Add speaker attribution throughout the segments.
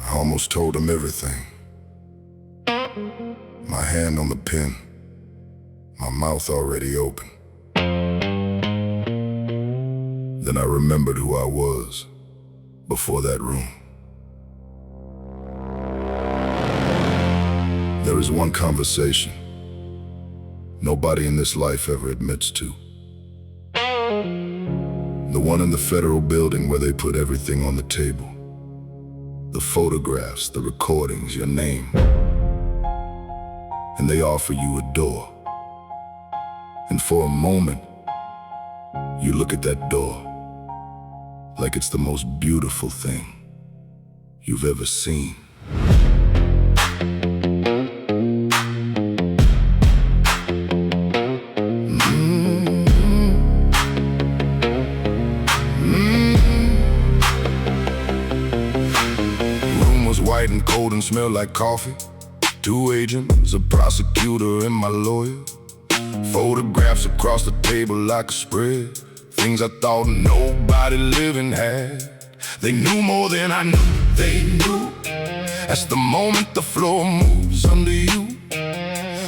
Speaker 1: I almost told him everything. My hand on the pen, my mouth already open. Then I remembered who I was before that room. There is one conversation nobody in this life ever admits to. The one in the federal building where they put everything on the table. The photographs, the recordings, your name. And they offer you a door. And for a moment, you look at that door like it's the most beautiful thing you've ever seen. Room was white and cold and smelled like coffee. 2 agents, a prosecutor and my lawyer. Photographs across the table like a spread. Things I thought nobody living had. They knew more than I knew they knew. That's the moment the floor moves under you.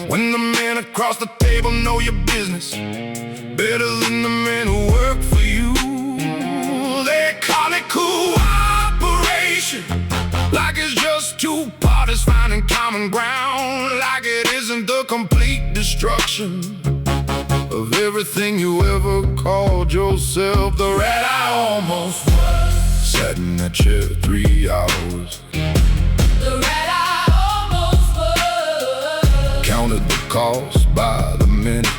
Speaker 1: When the men across the table know your business better than the men who work for you. They call it cooperation, like it's just 2 parties finding common ground. Like it isn't the complete destruction of everything you ever called yourself. The rat I almost was. Sat in that chair 3 hours.
Speaker 2: The rat I almost was.
Speaker 1: Counted the cost by the minute.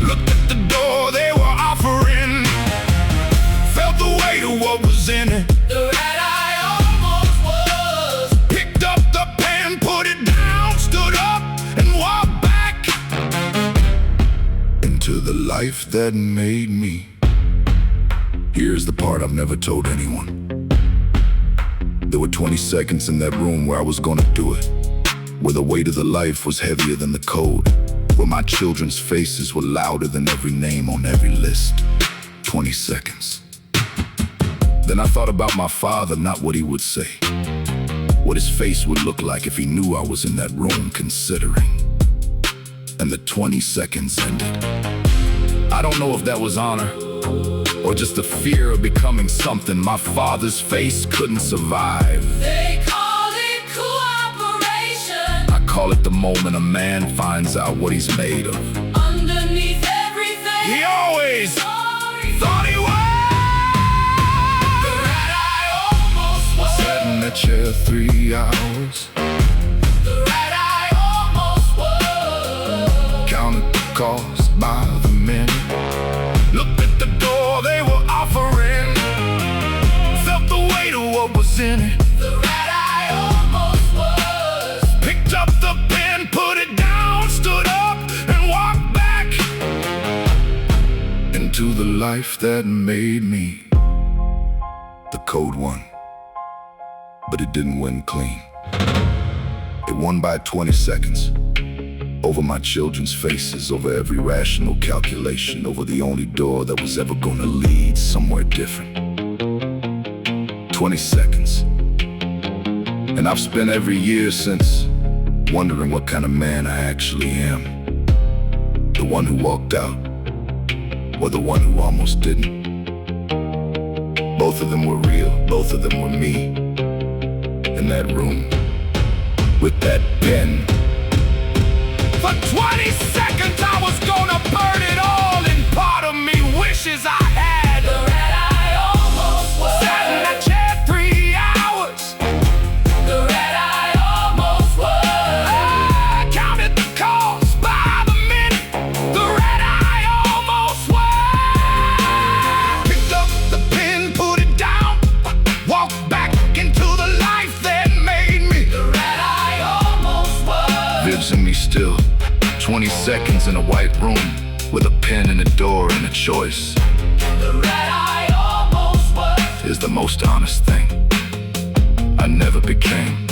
Speaker 1: Looked at the door they were offering. Felt the weight of what was in it.
Speaker 2: The rat I almost was.
Speaker 1: Picked up the pen, put it down, stood up and walked back into the life that made me. Here's the part I've never told anyone. There were 20 seconds in that room where I was gonna do it, where the weight of the life was heavier than the code, where my children's faces were louder than every name on every list. 20 seconds. Then I thought about my father, not what he would say, what his face would look like if he knew I was in that room considering. And the 20 seconds ended. I don't know if that was honor or just the fear of becoming something my father's face couldn't survive.
Speaker 2: They call it cooperation.
Speaker 1: I call it the moment a man finds out what he's made of.
Speaker 2: Underneath everything,
Speaker 1: He always
Speaker 2: sorry.
Speaker 1: thought he was.
Speaker 2: The rat I almost was.
Speaker 1: Sat in that chair 3 hours.
Speaker 2: The rat I almost was.
Speaker 1: Counted the cost by the minute. Looked at the door they were offering. Felt the weight of what was in it.
Speaker 2: The rat I almost was.
Speaker 1: Picked up the pen, put it down, stood up and walked back into the life that made me. The code won, but it didn't win clean. It won by 20 seconds. Over my children's faces, over every rational calculation, over the only door that was ever gonna lead somewhere different. 20 seconds. And I've spent every year since wondering what kind of man I actually am. The one who walked out, or the one who almost didn't. Both of them were real, both of them were me. In that room, with that pen. For 20 seconds I was gonna burn it all, and part of me wishes I had.
Speaker 2: The rat I almost was.
Speaker 1: Sat in that chair 3 hours.
Speaker 2: The rat I almost was.
Speaker 1: I counted the cost by the minute. The rat I almost was. Picked up the pen, put it down, walked back into the life that made me.
Speaker 2: The rat I almost was.
Speaker 1: Lives in me still. 20 seconds in a white room with a pen and a door and a choice.
Speaker 2: The rat I almost was.
Speaker 1: Is the most honest thing I never became,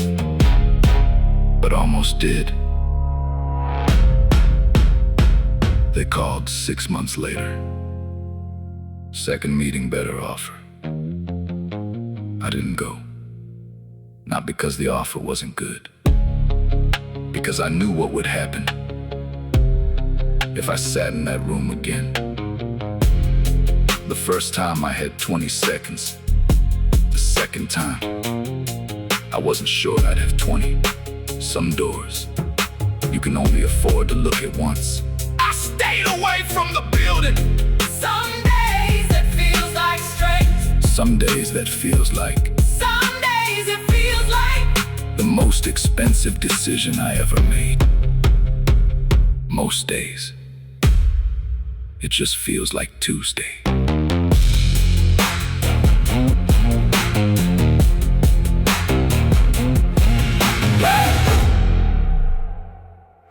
Speaker 1: but almost did. They called 6 months later. Second meeting, better offer. I didn't go. Not because the offer wasn't good, because I knew what would happen if I sat in that room again. The first time I had 20 seconds. The second time, I wasn't sure I'd have 20. Some doors you can only afford to look at once. I stayed away from the building.
Speaker 2: Some days it feels like strength.
Speaker 1: Some days that feels like
Speaker 2: Some days it feels like
Speaker 1: the most expensive decision I ever made. Most days, it just feels like Tuesday.